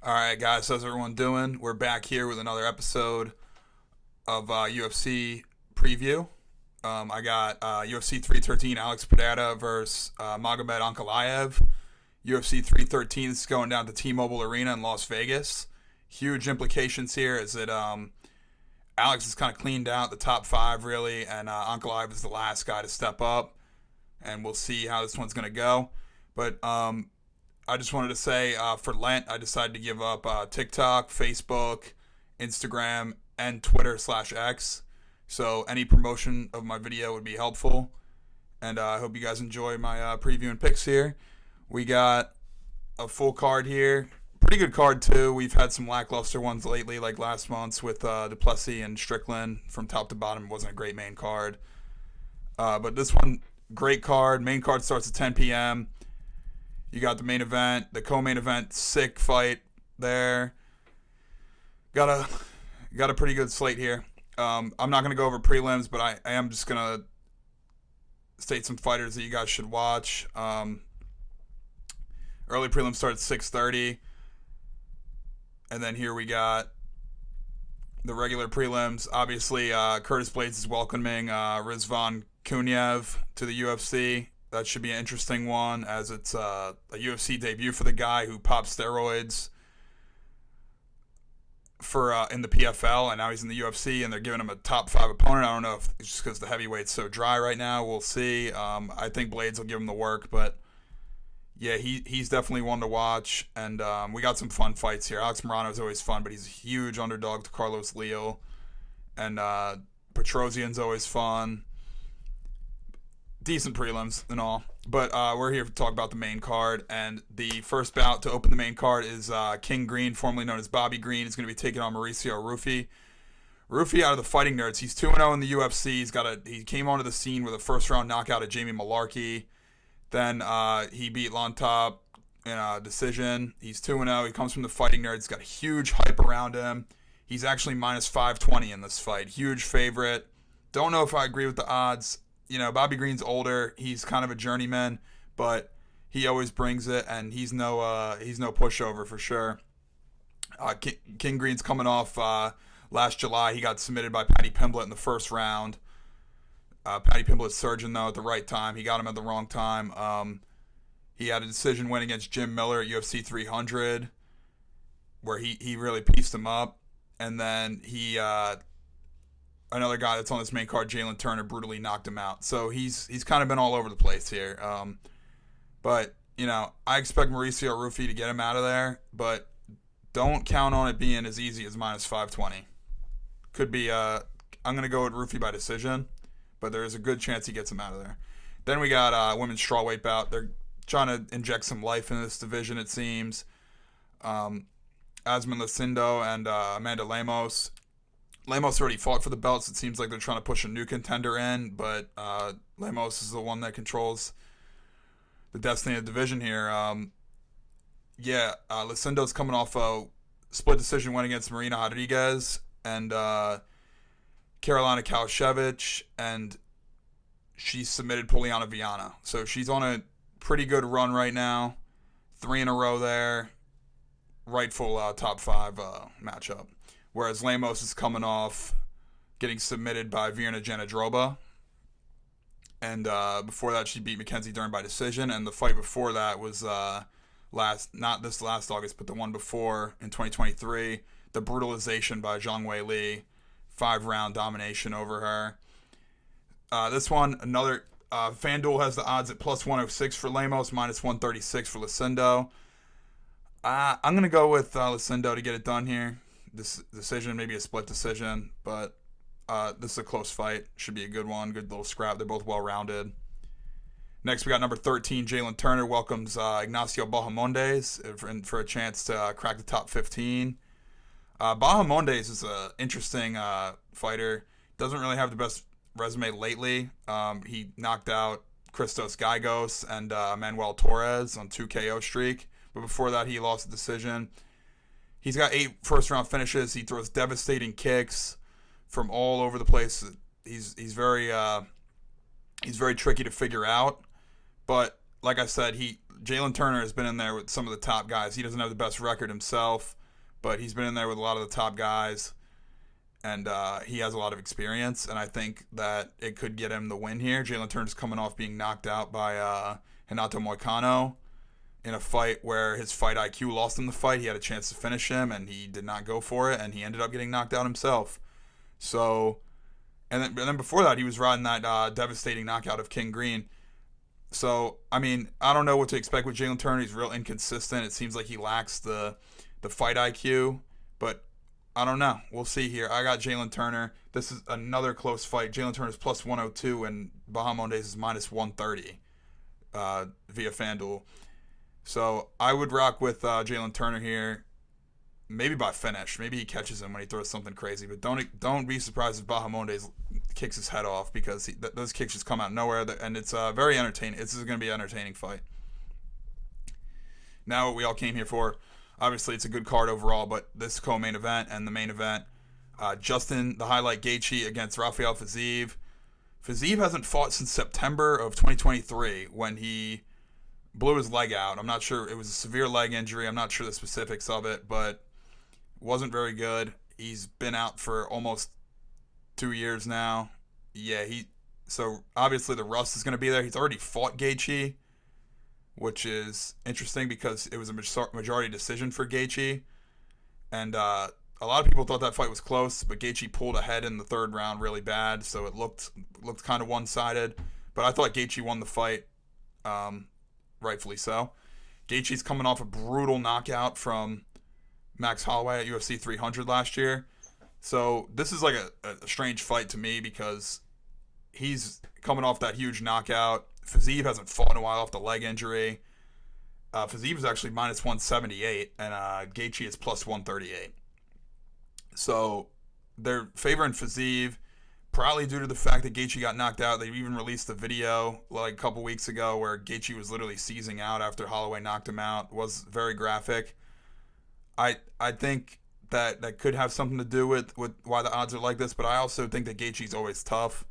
All right, guys, how's everyone doing? We're back here with another episode of UFC preview. I got UFC 313 Alex Pereira versus Magomed Ankalaev. UFC 313 is going down to T-Mobile Arena in Las Vegas. Huge implications here is that Alex is kind of cleaned out the top five, really, and Ankalaev is the last guy to step up. And we'll see how this one's going to go. But I just wanted to say for Lent, I decided to give up TikTok, Facebook, Instagram, and Twitter/X. So any promotion of my video would be helpful. And I hope you guys enjoy my preview and picks here. We got a full card here. Pretty good card, too. We've had some lackluster ones lately, like last month's with Duplessis and Strickland. From top to bottom, it wasn't a great main card. But this one, great card. Main card starts at 10 p.m. You got the main event, the co-main event, sick fight there. Got a pretty good slate here. I'm not going to go over prelims, but I am just going to state some fighters that you guys should watch. Early prelims start at 6:30. And then here we got the regular prelims. Obviously, Curtis Blades is welcoming Rizvan Kunyev to the UFC. That should be an interesting one, as it's a UFC debut for the guy who popped steroids for in the PFL, and now he's in the UFC, and they're giving him a top 5 opponent. I don't know if it's just because the heavyweight's so dry right now. We'll see. I think Blades will give him the work, but yeah, he's definitely one to watch. And we got some fun fights here. Alex Morano is always fun, but he's a huge underdog to Carlos Leal, and Petrosian's always fun. Decent prelims and all, but we're here to talk about the main card. And the first bout to open the main card is King Green, formerly known as Bobby Green, is going to be taking on Mauricio Rufy. Rufy, out of the Fighting Nerds, he's 2-0 in the UFC. He came onto the scene with a first round knockout of Jamie Malarkey. Then he beat Lontop in a decision. He's 2-0. He comes from the Fighting Nerds. He's got a huge hype around him. He's actually minus 520 in this fight. Huge favorite. Don't know if I agree with the odds. You know, Bobby Green's older. He's kind of a journeyman, but he always brings it, and he's no pushover for sure. King Green's coming off last July. He got submitted by Paddy Pimblett in the first round. Paddy Pimblett's surgeon, though, at the right time. He got him at the wrong time. He had a decision win against Jim Miller at UFC 300, where he really pieced him up. And then another guy that's on this main card, Jalen Turner, brutally knocked him out. So he's kind of been all over the place here. But, you know, I expect Mauricio Rufy to get him out of there, but don't count on it being as easy as minus 520. Could be, I'm going to go with Rufy by decision, but there's a good chance he gets him out of there. Then we got women's strawweight bout. They're trying to inject some life in this division, it seems. Asman Lucindo and Amanda Lemos. Lemos already fought for the belts. It seems like they're trying to push a new contender in, but Lemos is the one that controls the destiny of the division here. Lucindo's coming off a split decision win against Marina Rodriguez and Carolina Kalashevich, and she submitted Poliana Viana. So she's on a pretty good run right now. 3 in a row there. Rightful top 5 matchup. Whereas Lemos is coming off getting submitted by Virna Jandiroba. And before that, she beat Mackenzie Dern by decision. And the fight before that was not this last August, but the one before in 2023. The brutalization by Zhang Wei Li. 5-round domination over her. This one, another FanDuel has the odds at plus 106 for Lemos, minus 136 for Lucindo. I'm going to go with Lucindo to get it done here. This decision, maybe a split decision, but this is a close fight. Should be a good one. Good little scrap. They're both well-rounded. Next, we got number 13, Jalen Turner welcomes Ignacio Bahamondes for a chance to crack the top 15. Bahamondes is an interesting fighter. Doesn't really have the best resume lately. He knocked out Christos Gigos and Manuel Torres on 2 KO streak. But before that, he lost a decision. He's got 8 first-round finishes. He throws devastating kicks from all over the place. He's very tricky to figure out. But like I said, Jalen Turner has been in there with some of the top guys. He doesn't have the best record himself, but he's been in there with a lot of the top guys, and he has a lot of experience. And I think that it could get him the win here. Jalen Turner's coming off being knocked out by Renato Moicano in a fight where his fight IQ lost him the fight. He had a chance to finish him, and he did not go for it, and he ended up getting knocked out himself. So, and then before that, he was riding that devastating knockout of King Green. So, I mean, I don't know what to expect with Jalen Turner. He's real inconsistent. It seems like he lacks the fight IQ, but I don't know. We'll see here. I got Jalen Turner. This is another close fight. Jalen Turner's plus 102 and Bahamondes is minus 130 via FanDuel. So I would rock with Jalen Turner here, maybe by finish. Maybe he catches him when he throws something crazy. But don't be surprised if Bahamondes kicks his head off, because those kicks just come out of nowhere, and it's very entertaining. This is going to be an entertaining fight. Now what we all came here for, obviously it's a good card overall, but this co-main event and the main event, Justin the Highlight Gaethje against Rafael Fiziev. Fiziev hasn't fought since September of 2023 when he blew his leg out. I'm not sure. It was a severe leg injury. I'm not sure the specifics of it, but wasn't very good. He's been out for almost 2 years now. Yeah, so obviously the rust is going to be there. He's already fought Gaethje, which is interesting because it was a majority decision for Gaethje. And a lot of people thought that fight was close, but Gaethje pulled ahead in the third round really bad, so it looked kind of one-sided. But I thought Gaethje won the fight. Rightfully so. Gaethje's coming off a brutal knockout from Max Holloway at UFC 300 last year. So this is like a strange fight to me because he's coming off that huge knockout. Fiziev hasn't fought in a while off the leg injury. Fiziev is actually minus 178, and Gaethje is plus 138. So they're favoring Fiziev, probably due to the fact that Gaethje got knocked out. They even released a video like a couple weeks ago where Gaethje was literally seizing out after Holloway knocked him out. It was very graphic. I think that could have something to do with why the odds are like this, but I also think that Gaethje's always tough.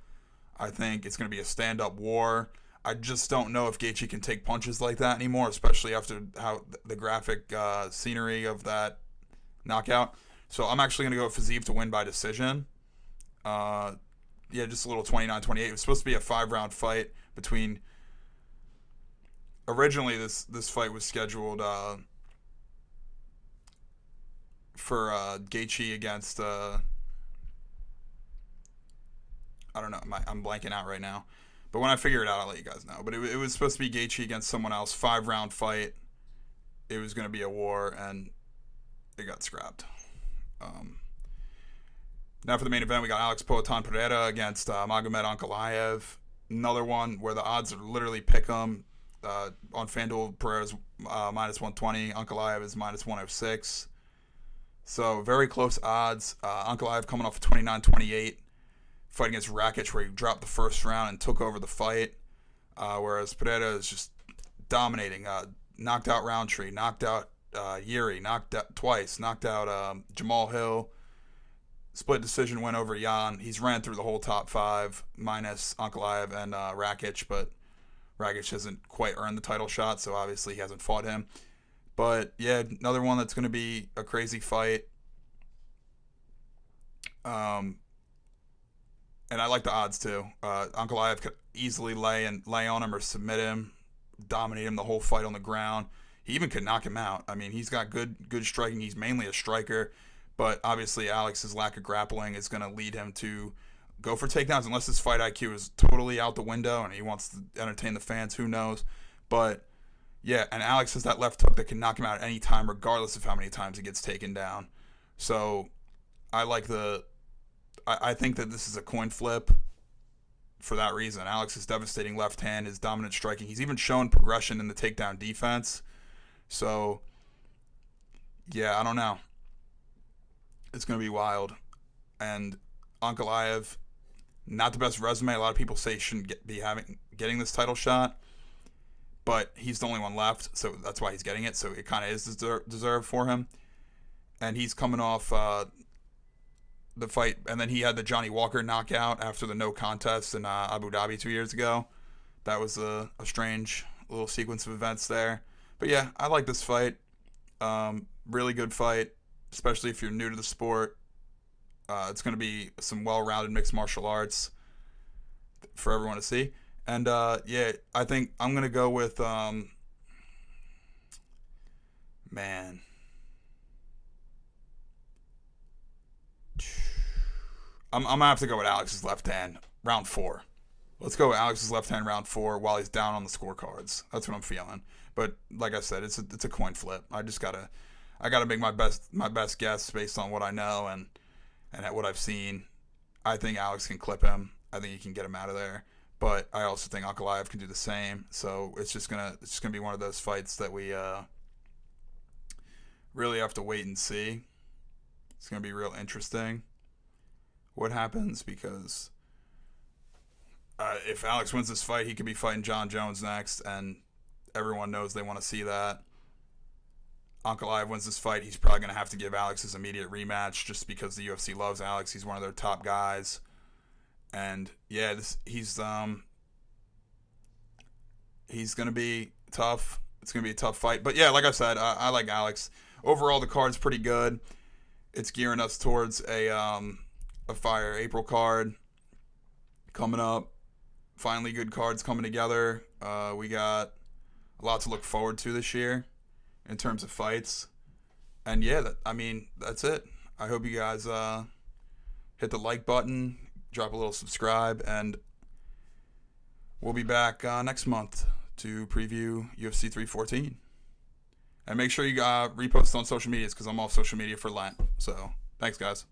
I think it's going to be a stand-up war. I just don't know if Gaethje can take punches like that anymore, especially after how the graphic scenery of that knockout. So I'm actually going to go with Fiziev to win by decision. Yeah, just a little 29-28. It was supposed to be a 5-round fight between... Originally, this fight was scheduled for Gaethje against... I don't know. I'm blanking out right now. But when I figure it out, I'll let you guys know. But it was supposed to be Gaethje against someone else. 5-round fight. It was going to be a war, and it got scrapped. Now for the main event, we got Alex Poatan Pereira against Magomed Ankalaev. Another one where the odds are literally pick 'em. On FanDuel, Pereira's minus 120. Ankalaev is minus 106. So very close odds. Ankalaev coming off a 29-28 fight against Rakic where he dropped the first round and took over the fight. Whereas Pereira is just dominating. Knocked out Roundtree, knocked out Yuri, knocked out twice, knocked out Jamal Hill. Split decision win over Jan. He's ran through the whole top 5 minus Ankalaev and Rakic, but Rakic hasn't quite earned the title shot, so obviously he hasn't fought him. But yeah, another one that's going to be a crazy fight. And I like the odds too. Ankalaev could easily lay on him or submit him, dominate him the whole fight on the ground. He even could knock him out. I mean, he's got good striking. He's mainly a striker. But obviously, Alex's lack of grappling is going to lead him to go for takedowns unless his fight IQ is totally out the window and he wants to entertain the fans. Who knows? But, yeah, and Alex has that left hook that can knock him out at any time regardless of how many times he gets taken down. So I think that this is a coin flip for that reason. Alex's devastating left hand, his dominant striking. He's even shown progression in the takedown defense. So, yeah, I don't know. It's going to be wild. And Ankalaev, not the best resume. A lot of people say he shouldn't getting this title shot. But he's the only one left, so that's why he's getting it. So it kind of is deserved for him. And he's coming off the fight. And then he had the Johnny Walker knockout after the no contest in Abu Dhabi 2 years ago. That was a strange little sequence of events there. But yeah, I like this fight. Really good fight, especially if you're new to the sport. It's going to be some well-rounded mixed martial arts for everyone to see. And yeah, I think I'm going to go with man. I'm gonna have to go with Alex's left hand, round 4. Let's go with Alex's left hand, round 4, while he's down on the scorecards. That's what I'm feeling. But like I said, it's a coin flip. I gotta make my best guess based on what I know and what I've seen. I think Alex can clip him. I think he can get him out of there. But I also think Ankalaev can do the same. So it's just gonna be one of those fights that we really have to wait and see. It's gonna be real interesting what happens, because if Alex wins this fight, he could be fighting John Jones next, and everyone knows they want to see that. Ankalaev wins this fight, he's probably going to have to give Alex his immediate rematch just because the UFC loves Alex. He's one of their top guys. And yeah, he's going to be tough. It's going to be a tough fight. But yeah, like I said, I like Alex. Overall, the card's pretty good. It's gearing us towards a fire April card coming up. Finally, good cards coming together. We got a lot to look forward to this year in terms of fights. And yeah, that's it. I hope you guys hit the like button, drop a little subscribe, and we'll be back next month to preview UFC 314. And make sure you repost on social medias, because I'm off social media for Lent. So thanks, guys.